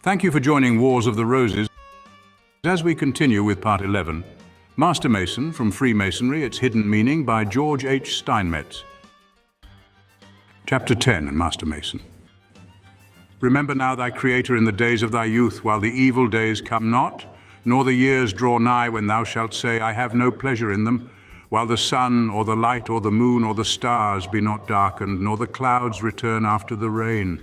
Thank you for joining Wars of the Roses. As we continue with Part 11, Master Mason from Freemasonry Its Hidden Meaning by George H. Steinmetz. Chapter 10, Master Mason. Remember now thy Creator in the days of thy youth, while the evil days come not, nor the years draw nigh, when thou shalt say, I have no pleasure in them, while the sun, or the light, or the moon, or the stars be not darkened, nor the clouds return after the rain.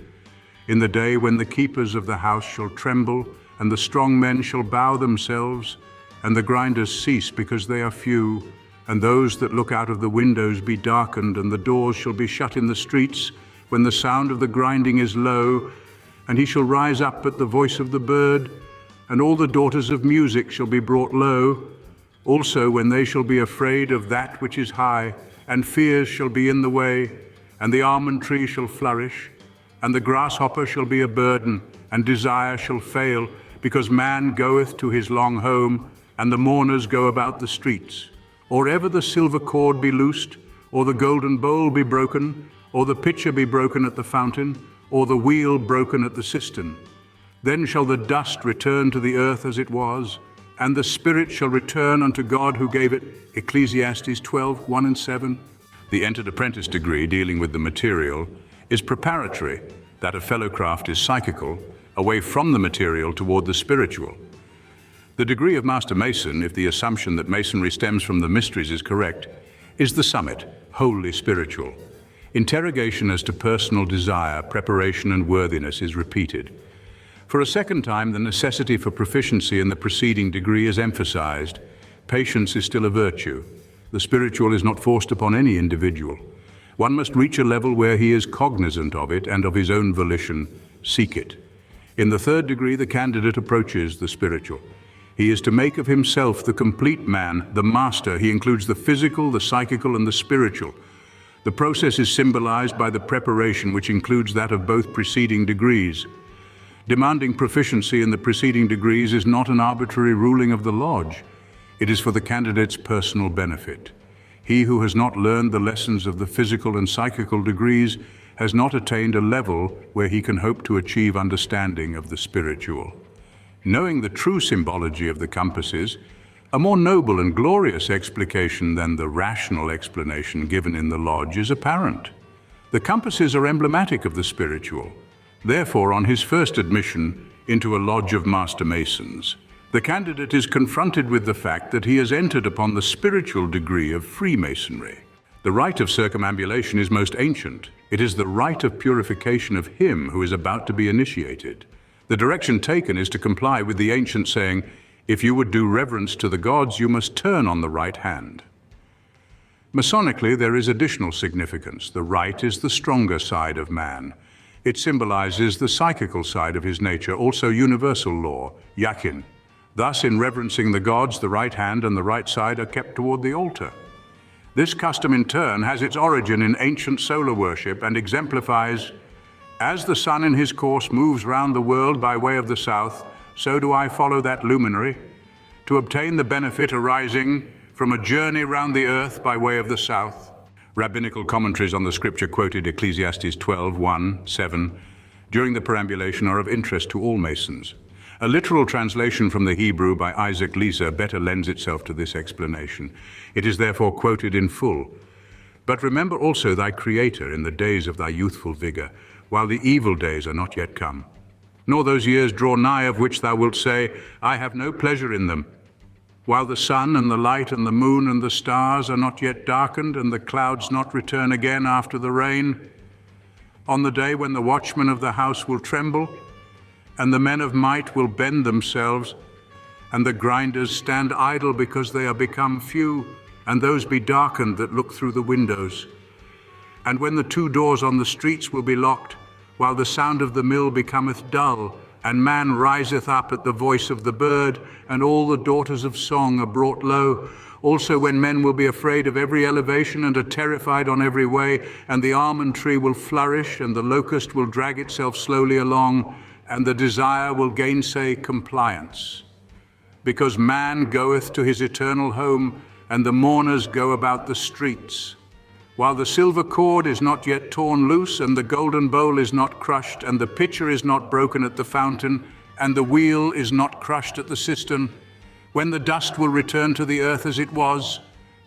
In the day when the keepers of the house shall tremble, and the strong men shall bow themselves, and the grinders cease because they are few, and those that look out of the windows be darkened, and the doors shall be shut in the streets, when the sound of the grinding is low, and he shall rise up at the voice of the bird, and all the daughters of music shall be brought low, also when they shall be afraid of that which is high, and fears shall be in the way, and the almond tree shall flourish, and the grasshopper shall be a burden, and desire shall fail, because man goeth to his long home, and the mourners go about the streets. Or ever the silver cord be loosed, or the golden bowl be broken, or the pitcher be broken at the fountain, or the wheel broken at the cistern. Then shall the dust return to the earth as it was, and the spirit shall return unto God who gave it. Ecclesiastes 12:1-7. The entered apprentice degree, dealing with the material, is preparatory, that a fellow craft is psychical, away from the material toward the spiritual. The degree of Master Mason, if the assumption that Masonry stems from the mysteries is correct, is the summit, wholly spiritual. Interrogation as to personal desire, preparation, and worthiness is repeated. For a second time, the necessity for proficiency in the preceding degree is emphasized. Patience is still a virtue. The spiritual is not forced upon any individual. One must reach a level where he is cognizant of it and of his own volition seek it. In the third degree, the candidate approaches the spiritual. He is to make of himself the complete man, the master. He includes the physical, the psychical, and the spiritual. The process is symbolized by the preparation, which includes that of both preceding degrees. Demanding proficiency in the preceding degrees is not an arbitrary ruling of the lodge. It is for the candidate's personal benefit. He who has not learned the lessons of the physical and psychical degrees has not attained a level where he can hope to achieve understanding of the spiritual. Knowing the true symbology of the compasses, a more noble and glorious explication than the rational explanation given in the lodge is apparent. The compasses are emblematic of the spiritual. Therefore, on his first admission into a lodge of Master Masons, the candidate is confronted with the fact that he has entered upon the spiritual degree of Freemasonry. The rite of circumambulation is most ancient. It is the rite of purification of him who is about to be initiated. The direction taken is to comply with the ancient saying, if you would do reverence to the gods, you must turn on the right hand. Masonically, there is additional significance. The right is the stronger side of man. It symbolizes the psychical side of his nature, also universal law, yakin. Thus, in reverencing the gods, the right hand and the right side are kept toward the altar. This custom, in turn, has its origin in ancient solar worship and exemplifies, as the sun in his course moves round the world by way of the south, so do I follow that luminary, to obtain the benefit arising from a journey round the earth by way of the south. Rabbinical commentaries on the scripture quoted, Ecclesiastes 12:1-7, during the perambulation are of interest to all Masons. A literal translation from the Hebrew by Isaac Leeser better lends itself to this explanation. It is therefore quoted in full. But remember also thy Creator in the days of thy youthful vigor, while the evil days are not yet come. Nor those years draw nigh of which thou wilt say, I have no pleasure in them. While the sun and the light and the moon and the stars are not yet darkened, and the clouds not return again after the rain, on the day when the watchmen of the house will tremble, and the men of might will bend themselves, and the grinders stand idle because they are become few, and those be darkened that look through the windows. And when the two doors on the streets will be locked, while the sound of the mill becometh dull, and man riseth up at the voice of the bird, and all the daughters of song are brought low. Also when men will be afraid of every elevation and are terrified on every way, and the almond tree will flourish, and the locust will drag itself slowly along, and the desire will gainsay compliance. Because man goeth to his eternal home, and the mourners go about the streets. While the silver cord is not yet torn loose, and the golden bowl is not crushed, and the pitcher is not broken at the fountain, and the wheel is not crushed at the cistern, when the dust will return to the earth as it was,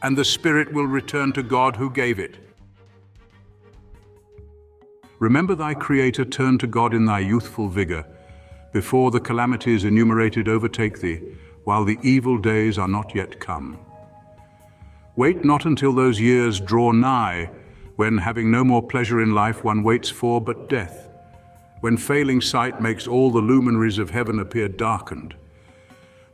and the spirit will return to God who gave it. Remember thy Creator, turn to God in thy youthful vigor, before the calamities enumerated overtake thee, while the evil days are not yet come. Wait not until those years draw nigh, when, having no more pleasure in life, one waits for but death, when failing sight makes all the luminaries of heaven appear darkened.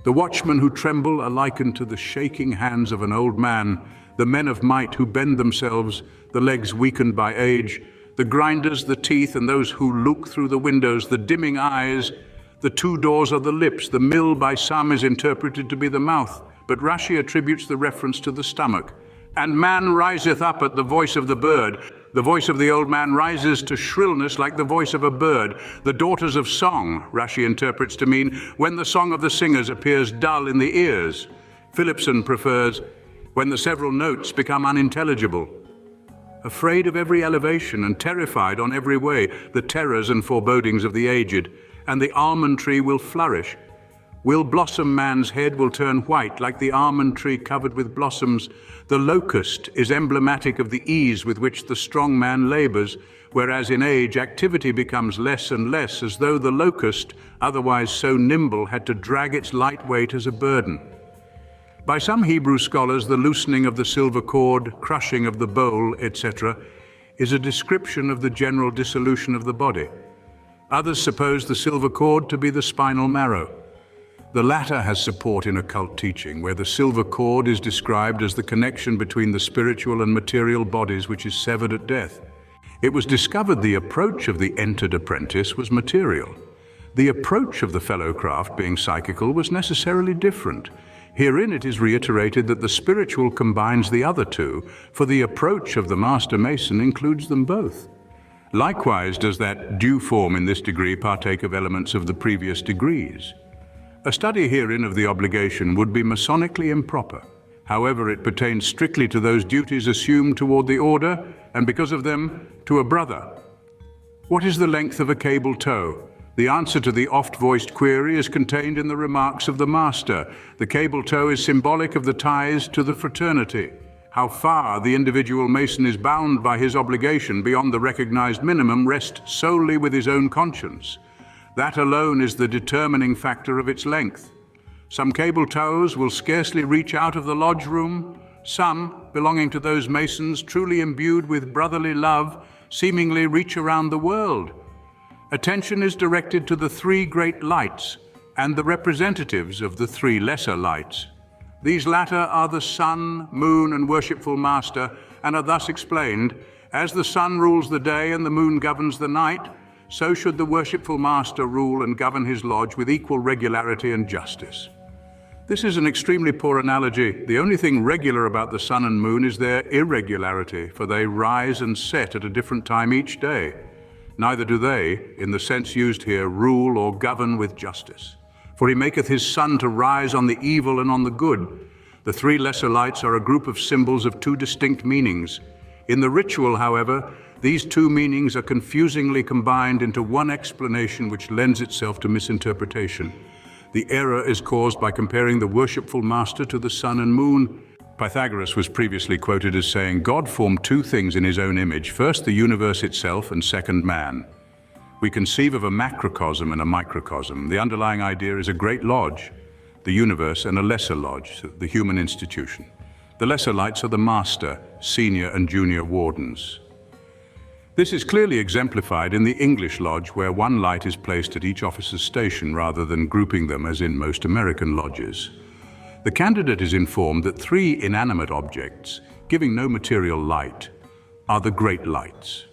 The watchmen who tremble are likened to the shaking hands of an old man, the men of might who bend themselves, the legs weakened by age, the grinders, the teeth, and those who look through the windows, the dimming eyes. The two doors are the lips. The mill by some is interpreted to be the mouth, but Rashi attributes the reference to the stomach. And man riseth up at the voice of the bird. The voice of the old man rises to shrillness like the voice of a bird. The daughters of song, Rashi interprets to mean when the song of the singers appears dull in the ears. Philipson prefers when the several notes become unintelligible. Afraid of every elevation and terrified on every way, the terrors and forebodings of the aged, and the almond tree will flourish. Will blossom man's head will turn white like the almond tree covered with blossoms. The locust is emblematic of the ease with which the strong man labors, whereas in age activity becomes less and less, as though the locust, otherwise so nimble, had to drag its light weight as a burden. By some Hebrew scholars, the loosening of the silver cord, crushing of the bowl, etc., is a description of the general dissolution of the body. Others suppose the silver cord to be the spinal marrow. The latter has support in occult teaching, where the silver cord is described as the connection between the spiritual and material bodies which is severed at death. It was discovered the approach of the entered apprentice was material. The approach of the fellow craft, being psychical, was necessarily different. Herein it is reiterated that the spiritual combines the other two, for the approach of the master mason includes them both. Likewise does that due form in this degree partake of elements of the previous degrees. A study herein of the obligation would be masonically improper. However, it pertains strictly to those duties assumed toward the order, and because of them, to a brother. What is the length of a cable tow? The answer to the oft-voiced query is contained in the remarks of the master. The cable tow is symbolic of the ties to the fraternity. How far the individual mason is bound by his obligation beyond the recognized minimum rests solely with his own conscience. That alone is the determining factor of its length. Some cable tows will scarcely reach out of the lodge room. Some, belonging to those masons truly imbued with brotherly love, seemingly reach around the world. Attention is directed to the three great lights and the representatives of the three lesser lights. These latter are the sun, moon, and worshipful master, and are thus explained: as the sun rules the day and the moon governs the night, so should the worshipful master rule and govern his lodge with equal regularity and justice. This is an extremely poor analogy. The only thing regular about the sun and moon is their irregularity, for they rise and set at a different time each day. Neither do they, in the sense used here, rule or govern with justice. For he maketh his sun to rise on the evil and on the good. The three lesser lights are a group of symbols of two distinct meanings. In the ritual, however, these two meanings are confusingly combined into one explanation which lends itself to misinterpretation. The error is caused by comparing the worshipful master to the sun and moon. Pythagoras was previously quoted as saying, God formed two things in his own image, first the universe itself and second man. We conceive of a macrocosm and a microcosm. The underlying idea is a great lodge, the universe, and a lesser lodge, the human institution. The lesser lights are the master, senior and junior wardens. This is clearly exemplified in the English lodge, where one light is placed at each officer's station rather than grouping them as in most American lodges. The candidate is informed that three inanimate objects, giving no material light, are the great lights.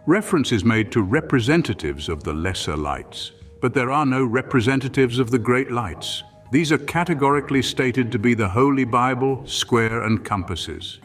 Reference is made to representatives of the lesser lights, but there are no representatives of the great lights. These are categorically stated to be the Holy Bible, square, and compasses.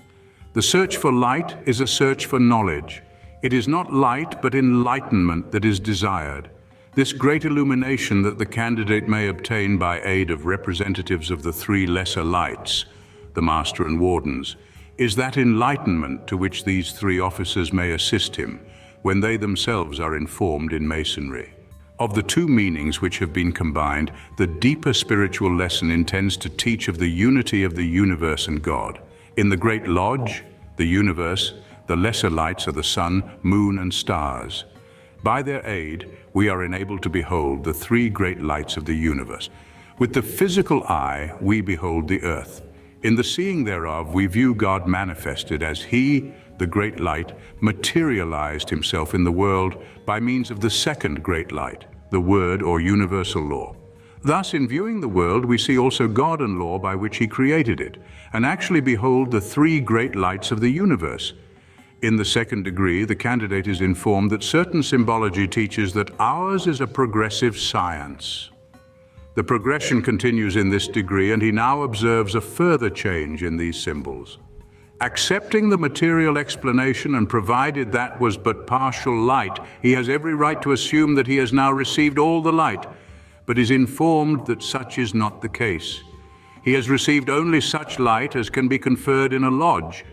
The search for light is a search for knowledge. It is not light, but enlightenment that is desired. This great illumination that the candidate may obtain by aid of representatives of the three lesser lights, the master and wardens, is that enlightenment to which these three officers may assist him when they themselves are informed in masonry. Of the two meanings which have been combined, the deeper spiritual lesson intends to teach of the unity of the universe and God. In the Great Lodge, the universe, the lesser lights are the sun, moon, and stars. By their aid, we are enabled to behold the three great lights of the universe. With the physical eye, we behold the earth. In the seeing thereof, we view God manifested as He, the great light, materialized Himself in the world by means of the second great light, the Word or universal law. Thus, in viewing the world, we see also God and law by which He created it, and actually behold the three great lights of the universe. In the second degree, the candidate is informed that certain symbology teaches that ours is a progressive science. The progression continues in this degree, and he now observes a further change in these symbols. Accepting the material explanation and provided that was but partial light, he has every right to assume that he has now received all the light, but is informed that such is not the case. He has received only such light as can be conferred in a lodge.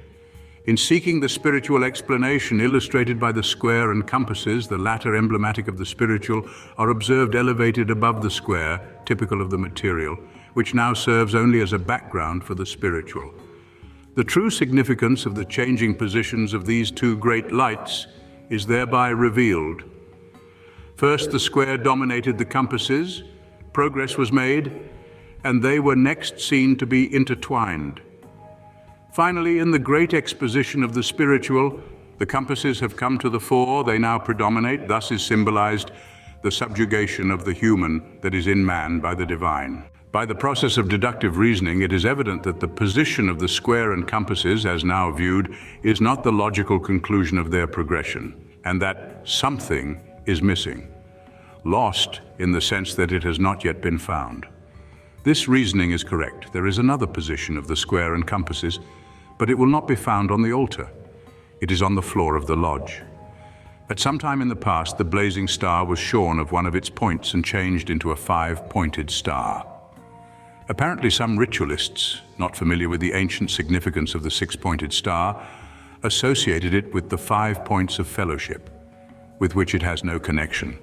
In seeking the spiritual explanation illustrated by the square and compasses, the latter emblematic of the spiritual, are observed elevated above the square, typical of the material, which now serves only as a background for the spiritual. The true significance of the changing positions of these two great lights is thereby revealed. First, the square dominated the compasses, progress was made, and they were next seen to be intertwined. Finally, in the great exposition of the spiritual, the compasses have come to the fore, they now predominate, thus is symbolized the subjugation of the human that is in man by the divine. By the process of deductive reasoning, it is evident that the position of the square and compasses, as now viewed, is not the logical conclusion of their progression, and that something is missing, lost in the sense that it has not yet been found. This reasoning is correct. There is another position of the square and compasses, but it will not be found on the altar. It is on the floor of the lodge. At some time in the past, the blazing star was shorn of one of its points and changed into a five-pointed star. Apparently, some ritualists, not familiar with the ancient significance of the six-pointed star, associated it with the 5 points of fellowship, with which it has no connection,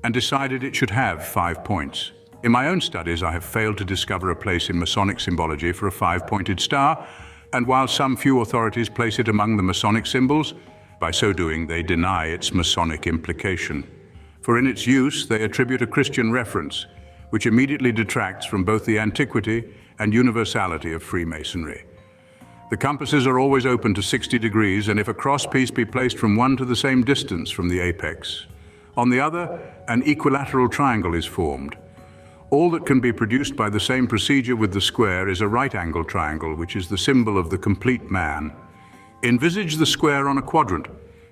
and decided it should have 5 points. In my own studies, I have failed to discover a place in Masonic symbology for a five-pointed star, and while some few authorities place it among the Masonic symbols, by so doing they deny its Masonic implication. For in its use, they attribute a Christian reference, which immediately detracts from both the antiquity and universality of Freemasonry. The compasses are always open to 60 degrees, and if a crosspiece be placed from one to the same distance from the apex, on the other, an equilateral triangle is formed. All that can be produced by the same procedure with the square is a right-angle triangle, which is the symbol of the complete man. Envisage the square on a quadrant.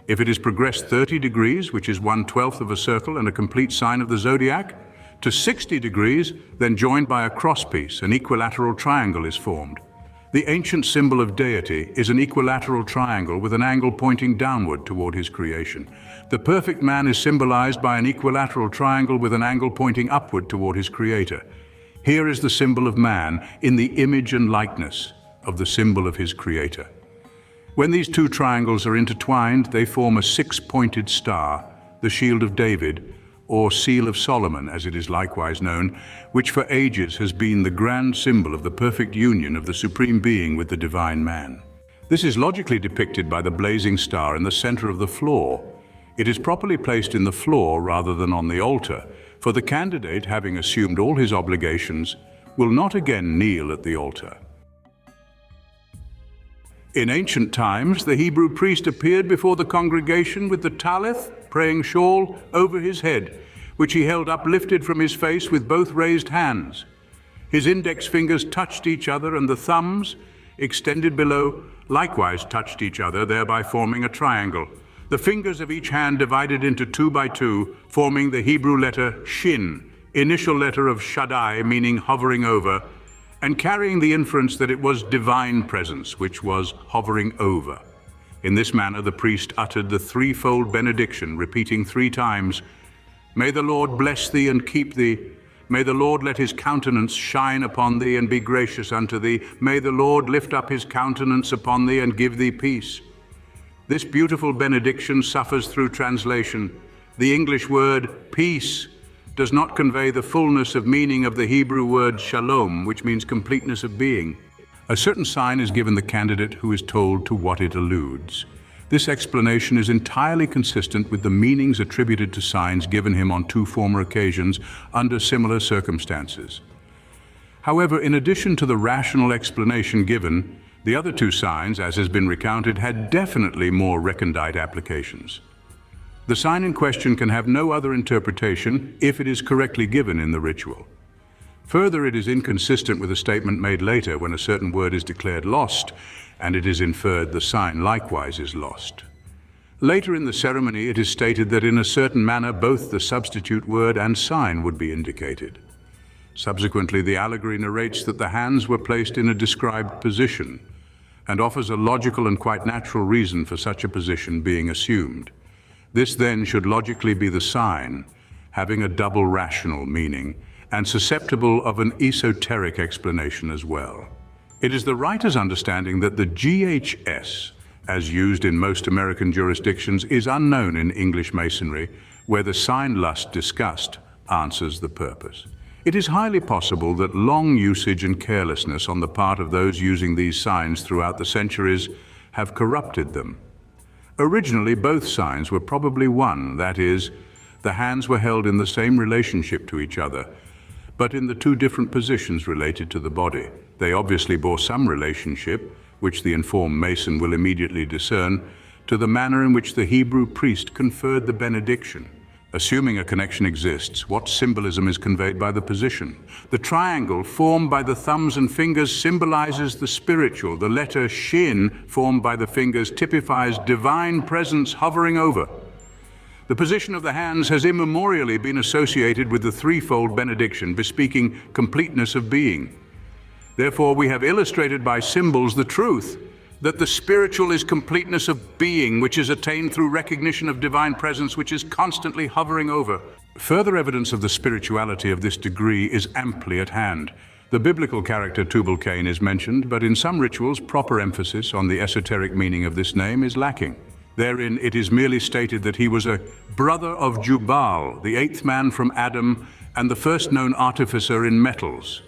If it is progressed 30 degrees, which is 1/12 of a circle and a complete sign of the zodiac, to 60 degrees, then joined by a crosspiece, an equilateral triangle is formed. The ancient symbol of deity is an equilateral triangle with an angle pointing downward toward his creation. The perfect man is symbolized by an equilateral triangle with an angle pointing upward toward his creator. Here is the symbol of man in the image and likeness of the symbol of his creator. When these two triangles are intertwined, they form a six-pointed star, the shield of David, or seal of Solomon, as it is likewise known, which for ages has been the grand symbol of the perfect union of the Supreme Being with the divine man. This is logically depicted by the blazing star in the center of the floor. It is properly placed in the floor rather than on the altar, for the candidate, having assumed all his obligations, will not again kneel at the altar. In ancient times, the Hebrew priest appeared before the congregation with the talith, praying shawl, over his head, which he held uplifted from his face with both raised hands. His index fingers touched each other, and the thumbs, extended below, likewise touched each other, thereby forming a triangle. The fingers of each hand divided into 2 by 2, forming the Hebrew letter Shin, initial letter of Shaddai, meaning hovering over, and carrying the inference that it was divine presence, which was hovering over. In this manner, the priest uttered the threefold benediction, repeating 3 times, "May the Lord bless thee and keep thee. May the Lord let his countenance shine upon thee and be gracious unto thee. May the Lord lift up his countenance upon thee and give thee peace." This beautiful benediction suffers through translation, The English word peace does not convey the fullness of meaning of the Hebrew word shalom, which means completeness of being. A certain sign is given the candidate who is told to what it alludes. This explanation is entirely consistent with the meanings attributed to signs given him on two former occasions under similar circumstances. However, in addition to the rational explanation given, the other two signs, as has been recounted, had definitely more recondite applications. The sign in question can have no other interpretation if it is correctly given in the ritual. Further, it is inconsistent with a statement made later when a certain word is declared lost, and it is inferred the sign likewise is lost. Later in the ceremony, it is stated that in a certain manner both the substitute word and sign would be indicated. Subsequently, the allegory narrates that the hands were placed in a described position, and offers a logical and quite natural reason for such a position being assumed. This then should logically be the sign, having a double rational meaning, and susceptible of an esoteric explanation as well. It is the writer's understanding that the GHS, as used in most American jurisdictions, is unknown in English Masonry, where the sign lust discussed answers the purpose. It is highly possible that long usage and carelessness on the part of those using these signs throughout the centuries have corrupted them. Originally, both signs were probably one, that is, the hands were held in the same relationship to each other, but in the two different positions related to the body. They obviously bore some relationship, which the informed Mason will immediately discern, to the manner in which the Hebrew priest conferred the benediction. Assuming a connection exists, what symbolism is conveyed by the position? The triangle formed by the thumbs and fingers symbolizes the spiritual. The letter shin formed by the fingers typifies divine presence hovering over. The position of the hands has immemorially been associated with the threefold benediction, bespeaking completeness of being. Therefore, we have illustrated by symbols the truth that the spiritual is completeness of being, which is attained through recognition of divine presence, which is constantly hovering over. Further evidence of the spirituality of this degree is amply at hand. The biblical character Tubal-Cain is mentioned, but in some rituals, proper emphasis on the esoteric meaning of this name is lacking. Therein, it is merely stated that he was a brother of Jubal, the eighth man from Adam, and the first known artificer in metals.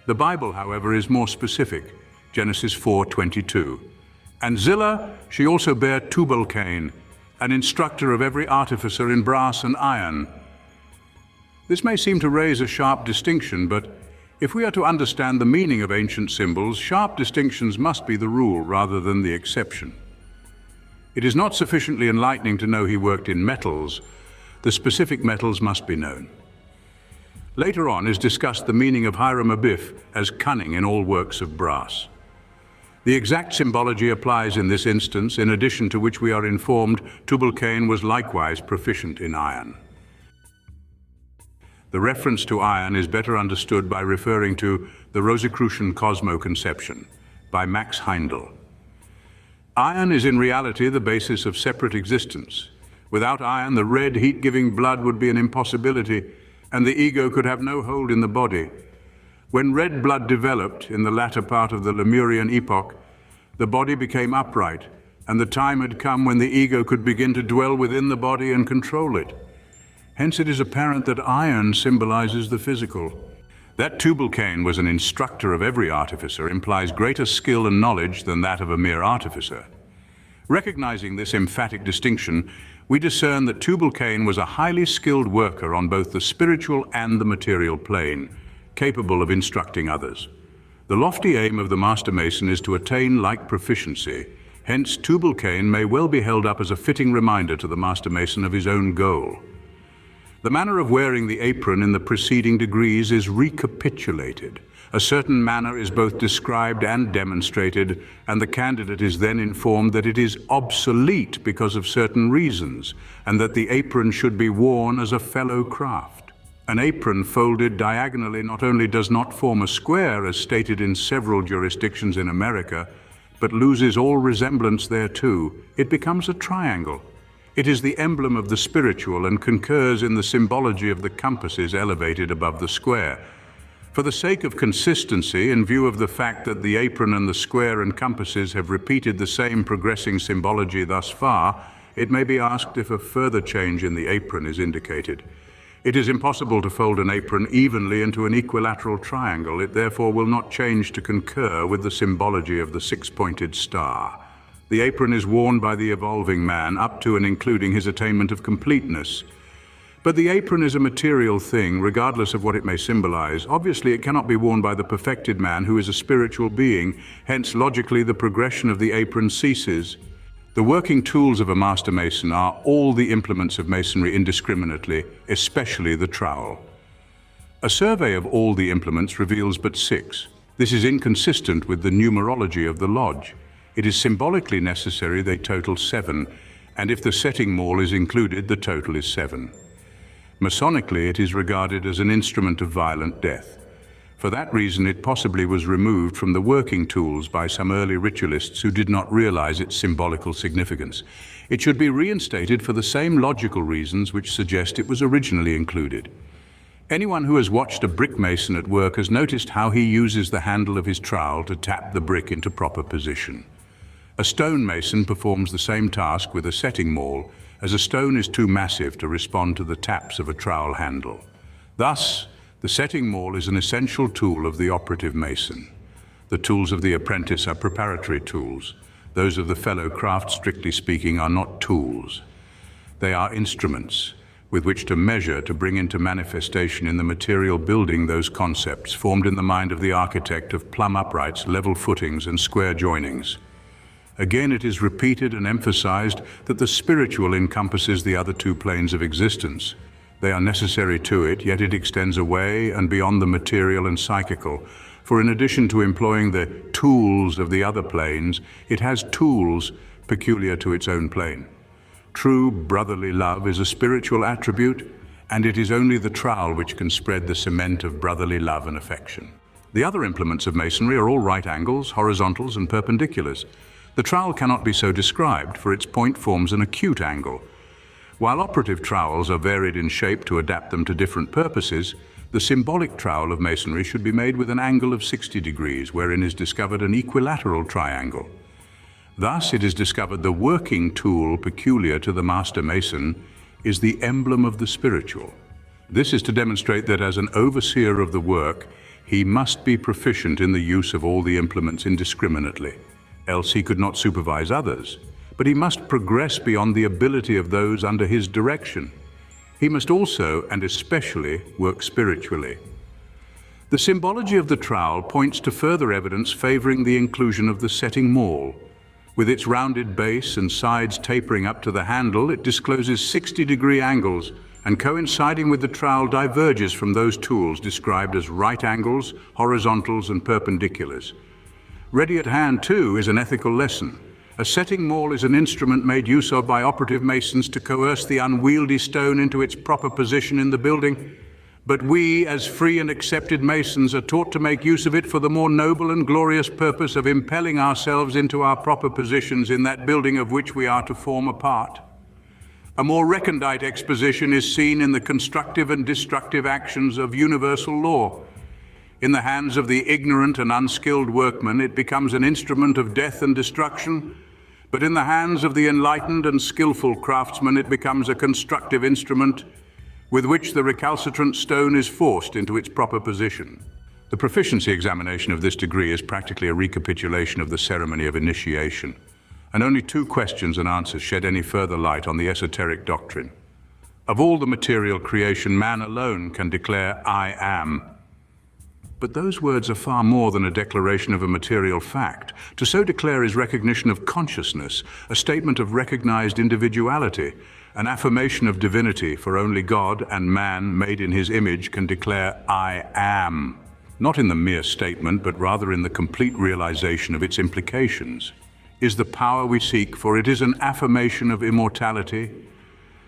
The Bible, however, is more specific. Genesis 4:22. And Zillah, she also bare Tubal-Cain, an instructor of every artificer in brass and iron. This may seem to raise a sharp distinction, but if we are to understand the meaning of ancient symbols, sharp distinctions must be the rule rather than the exception. It is not sufficiently enlightening to know he worked in metals. The specific metals must be known. Later on is discussed the meaning of Hiram Abiff as cunning in all works of brass. The exact symbology applies in this instance, in addition to which we are informed Tubal-Cain was likewise proficient in iron. The reference to iron is better understood by referring to the Rosicrucian cosmoconception by Max Heindel. Iron is in reality the basis of separate existence. Without iron, the red, heat-giving blood would be an impossibility, and the ego could have no hold in the body. When red blood developed in the latter part of the Lemurian epoch, the body became upright, and the time had come when the ego could begin to dwell within the body and control it. Hence it is apparent that iron symbolizes the physical. That Tubal-Cain was an instructor of every artificer implies greater skill and knowledge than that of a mere artificer. Recognizing this emphatic distinction, we discern that Tubal-Cain was a highly skilled worker on both the spiritual and the material plane, capable of instructing others. The lofty aim of the Master Mason is to attain like proficiency. Hence, Tubal-Cain may well be held up as a fitting reminder to the Master Mason of his own goal. The manner of wearing the apron in the preceding degrees is recapitulated. A certain manner is both described and demonstrated, and the candidate is then informed that it is obsolete because of certain reasons, and that the apron should be worn as a fellow craft. An apron folded diagonally not only does not form a square, as stated in several jurisdictions in America, but loses all resemblance thereto. It becomes a triangle. It is the emblem of the spiritual and concurs in the symbology of the compasses elevated above the square. For the sake of consistency, in view of the fact that the apron and the square and compasses have repeated the same progressing symbology thus far, it may be asked if a further change in the apron is indicated. It is impossible to fold an apron evenly into an equilateral triangle. It therefore will not change to concur with the symbology of the six-pointed star. The apron is worn by the evolving man up to and including his attainment of completeness. But the apron is a material thing, regardless of what it may symbolize. Obviously, it cannot be worn by the perfected man who is a spiritual being. Hence, logically, the progression of the apron ceases. The working tools of a master mason are all the implements of masonry indiscriminately, especially the trowel. A survey of all the implements reveals but 6. This is inconsistent with the numerology of the lodge. It is symbolically necessary they total 7, and if the setting maul is included, the total is 7. Masonically, it is regarded as an instrument of violent death. For that reason, it possibly was removed from the working tools by some early ritualists who did not realize its symbolical significance. It should be reinstated for the same logical reasons which suggest it was originally included. Anyone who has watched a brick mason at work has noticed how he uses the handle of his trowel to tap the brick into proper position. A stone mason performs the same task with a setting maul, as a stone is too massive to respond to the taps of a trowel handle. Thus, the setting maul is an essential tool of the operative mason. The tools of the apprentice are preparatory tools. Those of the fellow craft, strictly speaking, are not tools. They are instruments with which to measure, to bring into manifestation in the material building those concepts formed in the mind of the architect of plumb uprights, level footings, and square joinings. Again, it is repeated and emphasized that the spiritual encompasses the other 2 planes of existence. They are necessary to it, yet it extends away and beyond the material and psychical. For in addition to employing the tools of the other planes, it has tools peculiar to its own plane. True brotherly love is a spiritual attribute, and it is only the trowel which can spread the cement of brotherly love and affection. The other implements of masonry are all right angles, horizontals, and perpendiculars. The trowel cannot be so described, for its point forms an acute angle. While operative trowels are varied in shape to adapt them to different purposes, the symbolic trowel of masonry should be made with an angle of 60 degrees, wherein is discovered an equilateral triangle. Thus, it is discovered the working tool peculiar to the master mason is the emblem of the spiritual. This is to demonstrate that as an overseer of the work, he must be proficient in the use of all the implements indiscriminately, else he could not supervise others. But he must progress beyond the ability of those under his direction. He must also, and especially, work spiritually. The symbology of the trowel points to further evidence favoring the inclusion of the setting maul. With its rounded base and sides tapering up to the handle, it discloses 60-degree angles, and coinciding with the trowel diverges from those tools described as right angles, horizontals, and perpendiculars. Ready at hand, too, is an ethical lesson. A setting maul is an instrument made use of by operative masons to coerce the unwieldy stone into its proper position in the building. But we, as free and accepted masons, are taught to make use of it for the more noble and glorious purpose of impelling ourselves into our proper positions in that building of which we are to form a part. A more recondite exposition is seen in the constructive and destructive actions of universal law. In the hands of the ignorant and unskilled workman, it becomes an instrument of death and destruction, but in the hands of the enlightened and skillful craftsman, it becomes a constructive instrument with which the recalcitrant stone is forced into its proper position. The proficiency examination of this degree is practically a recapitulation of the ceremony of initiation, and only 2 questions and answers shed any further light on the esoteric doctrine. Of all the material creation, man alone can declare, "I am." But those words are far more than a declaration of a material fact. To so declare is recognition of consciousness, a statement of recognized individuality, an affirmation of divinity, for only God and man made in his image can declare, "I am," not in the mere statement, but rather in the complete realization of its implications. Is the power we seek, for it is an affirmation of immortality.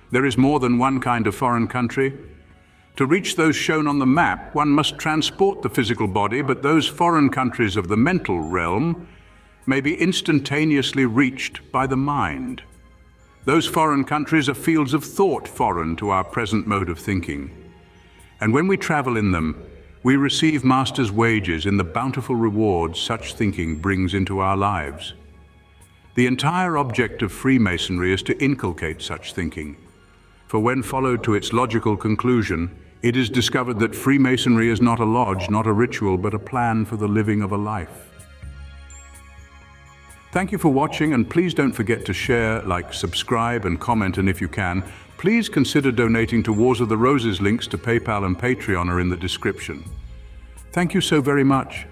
There is more than one kind of foreign country. To reach those shown on the map, one must transport the physical body, but those foreign countries of the mental realm may be instantaneously reached by the mind. Those foreign countries are fields of thought foreign to our present mode of thinking. And when we travel in them, we receive master's wages in the bountiful rewards such thinking brings into our lives. The entire object of Freemasonry is to inculcate such thinking. For when followed to its logical conclusion, it is discovered that Freemasonry is not a lodge, not a ritual, but a plan for the living of a life. Thank you for watching, and please don't forget to share, like, subscribe, and comment, and if you can, please consider donating to Wars of the Roses. Links to PayPal and Patreon are in the description. Thank you so very much.